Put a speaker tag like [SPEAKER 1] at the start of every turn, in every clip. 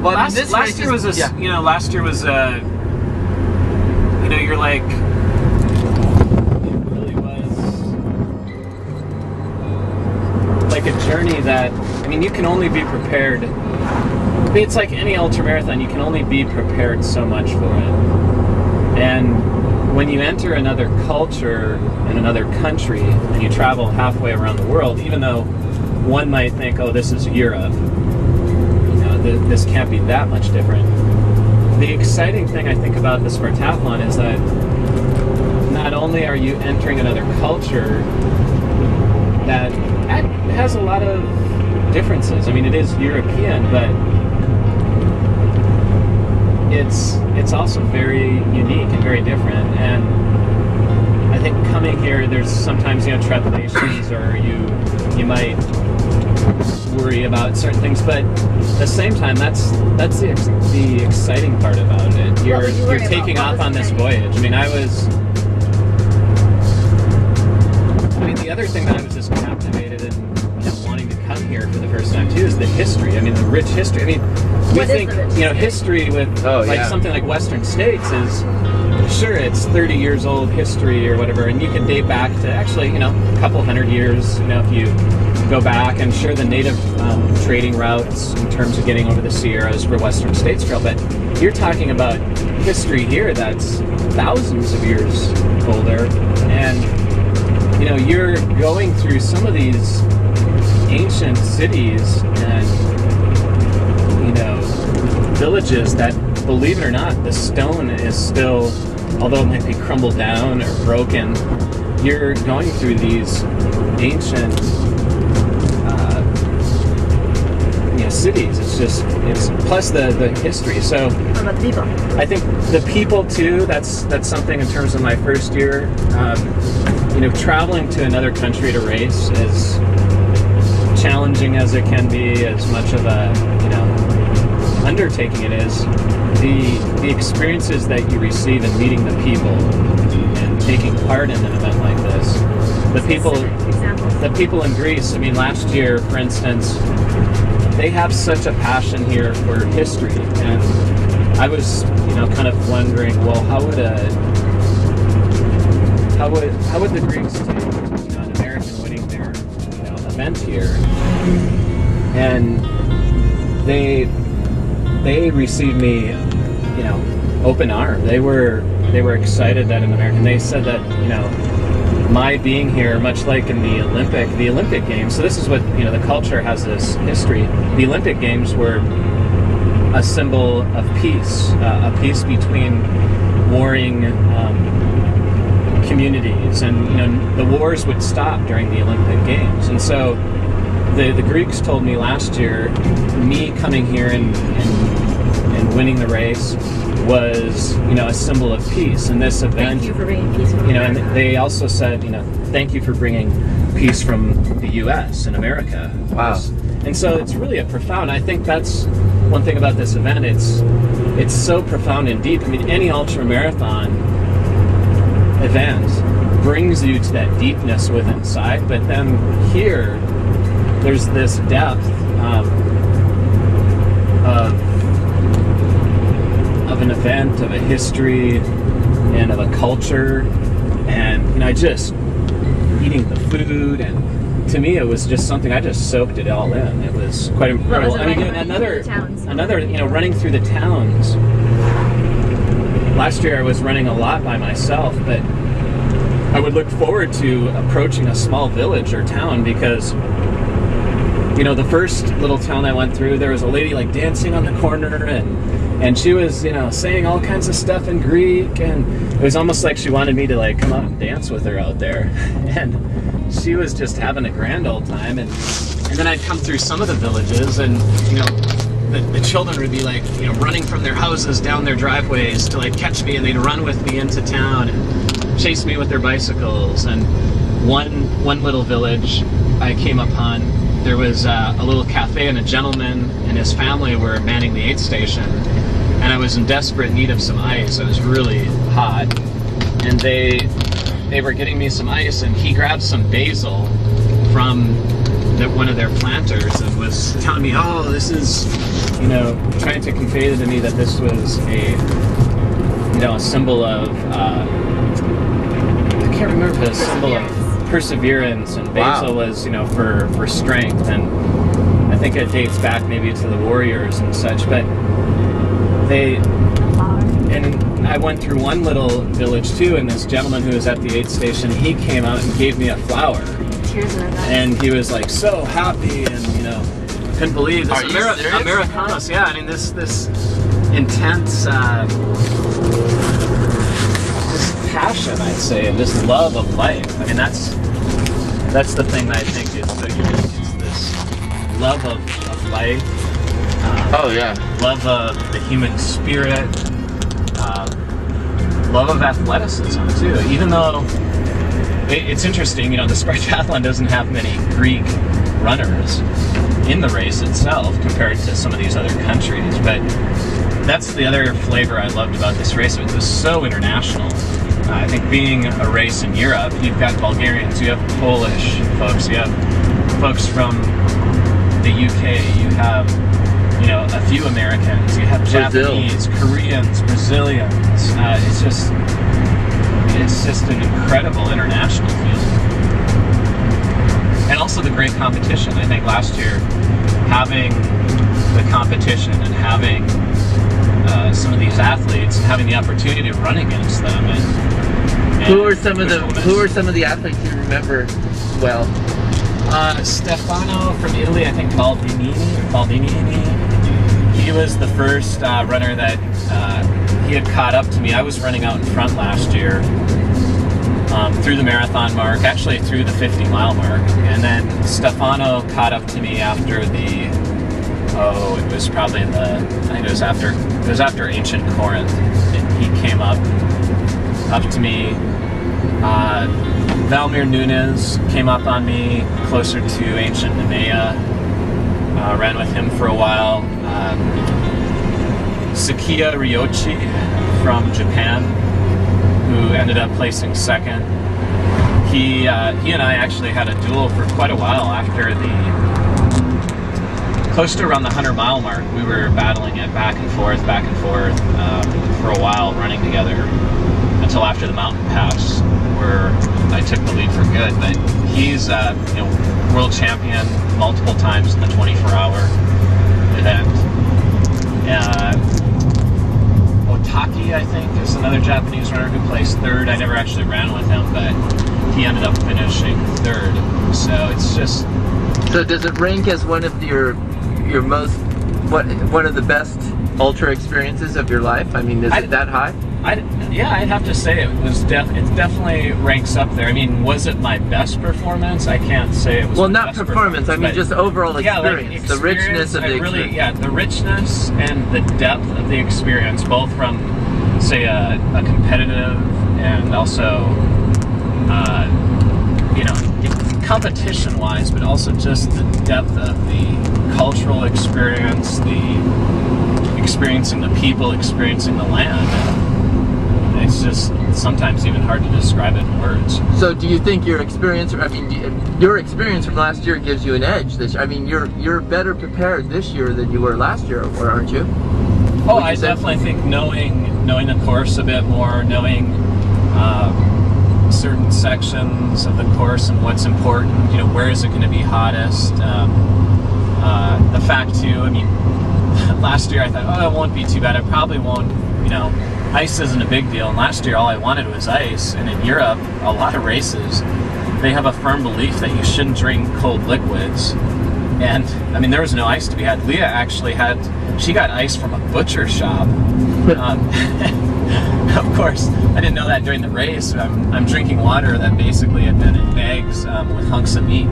[SPEAKER 1] Well,
[SPEAKER 2] last year was a,
[SPEAKER 1] yeah.
[SPEAKER 2] you know, last year was a, you know, you're like, it really was like a journey that, I mean, you can only be prepared. I mean, it's like any ultramarathon, you can only be prepared so much for it. And when you enter another culture in another country and you travel halfway around the world, even though one might think, oh, this is Europe, you know, this can't be that much different. The exciting thing I think about the Spartathlon is that not only are you entering another culture that has a lot of differences. I mean, it is European, but it's also very unique and very different. And I think coming here, there's sometimes, you know, trepidations, or you might worry about certain things, but at the same time, that's the exciting part about it. You're taking off on this voyage. I mean, the other thing that I was just captivated in, you know, wanting to come here for the first time too is the history. I mean, the rich history. I mean, we think, you know, history with something like Western States is, sure, it's 30 years old history or whatever, and you can date back to actually, you know, a couple hundred years, you know, if you go back, and sure, the native trading routes in terms of getting over the Sierras were Western States Trail, but you're talking about history here that's thousands of years older, and, you know, you're going through some of these ancient cities and, you know, villages that, believe it or not, the stone is still, although it might be crumbled down or broken, you're going through these ancient you know, cities. It's plus the history. So
[SPEAKER 3] what about the people?
[SPEAKER 2] I think the people too, that's something in terms of my first year. You know, traveling to another country to race, as challenging as it can be, as much of a, you know, undertaking it is, the experiences that you receive in meeting the people and taking part in an event like this. The people in Greece, I mean, last year, for instance, they have such a passion here for history, and I was, you know, kind of wondering, well, how would the Greeks take, you know, an American winning their, you know, event here? And they received me, you know, open arm. They were excited that an American. They said that, you know, my being here, much like in the Olympic Games. So this is what, you know, the culture has this history. The Olympic Games were a symbol of peace, a peace between warring communities, and, you know, the wars would stop during the Olympic Games. And so the Greeks told me last year, me coming here and winning the race was, you know, a symbol of peace. And this event,
[SPEAKER 3] thank you for bringing peace from
[SPEAKER 2] America.
[SPEAKER 3] America.
[SPEAKER 2] And they also said, you know, thank you for bringing peace from the U.S. and America.
[SPEAKER 1] Wow.
[SPEAKER 2] And so it's really a profound, I think that's one thing about this event, it's so profound and deep. I mean, any ultra-marathon event brings you to that deepness within inside, but then here, there's this depth of an event, of a history, and of a culture, and, you know, just eating the food, and to me it was just something, I just soaked it all in. It was quite incredible.
[SPEAKER 3] What was it like
[SPEAKER 2] another, you know, running through the towns. Last year I was running a lot by myself, but I would look forward to approaching a small village or town, because, you know, the first little town I went through, there was a lady like dancing on the corner, and she was, you know, saying all kinds of stuff in Greek, and it was almost like she wanted me to like come out and dance with her out there. And she was just having a grand old time. And then I'd come through some of the villages, and, you know, the children would be like, you know, running from their houses down their driveways to like catch me, and they'd run with me into town and chase me with their bicycles. And one little village I came upon, there was a little cafe, and a gentleman and his family were manning the aid station, and I was in desperate need of some ice. It was really hot, and they were getting me some ice, and he grabbed some basil from one of their planters and was telling me, oh, this is, you know, trying to convey to me that this was a, you know, a symbol of, I can't remember, the symbol of perseverance, and basil was, you know, for strength, and I think it dates back maybe to the warriors and such, but and I went through one little village too, and this gentleman who was at the aid station, he came out and gave me a flower. And he was like so happy, and you know, couldn't believe this. Americanos, yeah. I mean, this intense, this passion, I'd say, and this love of life. I mean, that's the thing that I think is so unique. It's this love of life. Love of the human spirit. Love of athleticism too. Even though it's interesting, you know, the Spartathlon doesn't have many Greek runners in the race itself compared to some of these other countries, but that's the other flavor I loved about this race. It was so international. I think being a race in Europe, you've got Bulgarians, you have Polish folks, you have folks from the UK, you have, you know, a few Americans, you have Japanese, Koreans, Brazilians. It's just an incredible international field. And also the great competition. I think last year, having the competition and having some of these athletes and having the opportunity to run against them. And who are some of the athletes you remember well? Stefano from Italy, I think Baldini. He was the first runner that he had caught up to me. I was running out in front last year through the marathon mark, actually through the 50-mile mark, and then Stefano caught up to me after the, it was probably in the, I think it was after ancient Corinth, and he came up to me. Valmir Nunes came up on me closer to ancient Nemea. Ran with him for a while. Sakiya Ryochi from Japan, who ended up placing second. He and I actually had a duel for quite a while after close to around the 100-mile mark. We were battling it back and forth for a while, running together until after the mountain pass, where I took the lead for good. But he's you know, world champion multiple times in the 24-hour event. Otaki, I think, is another Japanese runner who placed third. I never actually ran with him, but he ended up finishing third. So it's just.
[SPEAKER 1] So does it rank as one of your most one of the best ultra experiences of your life? I mean, is it that high?
[SPEAKER 2] Yeah, I'd have to say it was. It definitely ranks up there. I mean, was it my best performance? I can't say it was.
[SPEAKER 1] Well, not performance. I mean, just overall experience.
[SPEAKER 2] Yeah, like
[SPEAKER 1] the richness of the experience.
[SPEAKER 2] Yeah, the richness and the depth of the experience, both from, say, a competitive and also, you know, competition-wise, but also just the depth of the cultural experience, the experiencing the people, experiencing the land. It's just sometimes even hard to describe it in words.
[SPEAKER 1] So do you think your experience, your experience from last year gives you an edge this year? I mean, you're better prepared this year than you were last year, aren't you?
[SPEAKER 2] Oh, I definitely think knowing the course a bit more, knowing certain sections of the course and what's important, you know, where is it going to be hottest. The fact too, I mean, last year I thought, oh, it won't be too bad. I probably won't, you know, ice isn't a big deal. And last year all I wanted was ice. And in Europe, a lot of races, they have a firm belief that you shouldn't drink cold liquids. And I mean, there was no ice to be had. Leah actually she got ice from a butcher shop. Of course, I didn't know that during the race. I'm drinking water that basically had been in bags with hunks of meat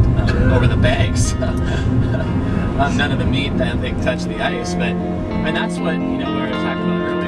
[SPEAKER 2] over the bags. None of the meat, I think, touched the ice. But, and that's what, you know, we were talking about earlier.